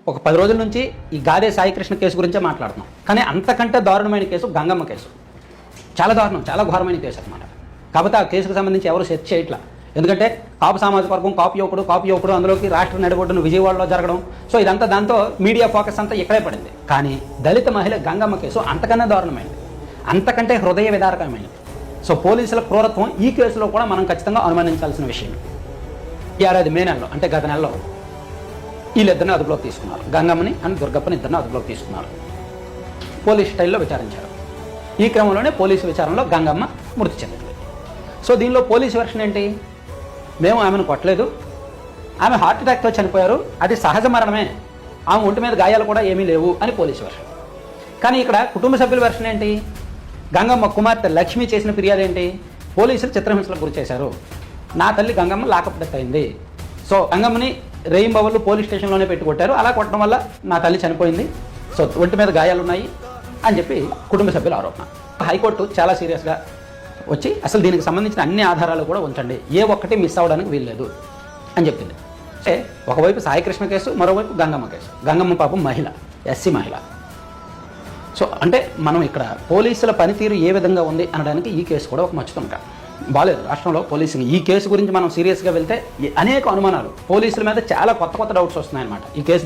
ఒక 10 రోజుల నుంచి ఈ గాదే సాయికృష్ణ కేసు గురించే మాట్లాడుతున్నాం. కానీ అంతకంటే దారుణమైన కేసు గంగమ్మ కేసు. చాలా దారుణం, చాలా ఘోరమైన కేసు అనమాట. కాకపోతే ఆ కేసుకు సంబంధించి ఎవరు సెర్చ్ చేయట్లా. ఎందుకంటే కాపు సామాజిక వర్గం, కాపు యువకుడు అందులోకి రాష్ట్ర నడిబొడ్డును విజయవాడలో జరగడం. సో ఇదంతా దాంతో మీడియా ఫోకస్ అంతా ఇక్కడే పడింది. కానీ దళిత మహిళ గంగమ్మ కేసు అంతకన్నా దారుణమైనది, అంతకంటే హృదయ విదారకమైనది. సో పోలీసుల క్రూరత్వం ఈ కేసులో కూడా మనం ఖచ్చితంగా అనుమానించాల్సిన విషయం. ఈ ఏడాది మే నెలలో, అంటే గత నెలలో వీళ్ళిద్దరిని అదుపులోకి తీసుకున్నారు. గంగమ్మని అండ్ దుర్గప్పని ఇద్దరిని అదుపులోకి తీసుకున్నారు. పోలీస్ స్టైల్లో విచారించారు. ఈ క్రమంలోనే పోలీసు విచారణలో గంగమ్మ మృతి చెందింది. సో దీనిలో పోలీసు వెర్షన్ ఏంటి? మేము ఆమెను కొట్టలేదు, ఆమె హార్ట్ అటాక్తో చనిపోయారు, అది సహజ మరణమే, ఆమె ఒంటి మీద గాయాలు కూడా ఏమీ లేవు అని పోలీసు వెర్షన్. కానీ ఇక్కడ కుటుంబ సభ్యుల వెర్షన్ ఏంటి? గంగమ్మ కుమార్తె లక్ష్మి చేసిన ఫిర్యాదు ఏంటి? పోలీసులు చిత్రహింసలకు గురి చేశారు, నా తల్లి గంగమ్మ లాకప్ డెత్ అయింది. సో గంగమ్మని రేయింబవళ్ళు పోలీస్ స్టేషన్లోనే పెట్టి కొట్టారు, అలా కొట్టడం వల్ల నా తల్లి చనిపోయింది, సో ఒంటి మీద గాయాలు ఉన్నాయి అని చెప్పి కుటుంబ సభ్యుల ఆరోపణ. హైకోర్టు చాలా సీరియస్గా వచ్చి అసలు దీనికి సంబంధించిన అన్ని ఆధారాలు కూడా ఉంచండి, ఏ ఒక్కటి మిస్ అవ్వడానికి వీల్లేదు అని చెప్పింది. అంటే ఒకవైపు సాయికృష్ణ కేసు, మరోవైపు గంగమ్మ కేసు. గంగమ్మ పాపం మహిళ, ఎస్సీ మహిళ. సో అంటే మనం ఇక్కడ పోలీసుల పనితీరు ఏ విధంగా ఉంది అనడానికి ఈ కేసు కూడా ఒక మచ్చుతుంటాం. బాలేదు రాష్ట్రంలో పోలీసింగ్. ఈ కేసు గురించి మనం సీరియస్గా వెళ్తే అనేక అనుమానాలు, పోలీసుల మీద చాలా కొత్త డౌట్స్ వస్తున్నాయన్నమాట ఈ కేసు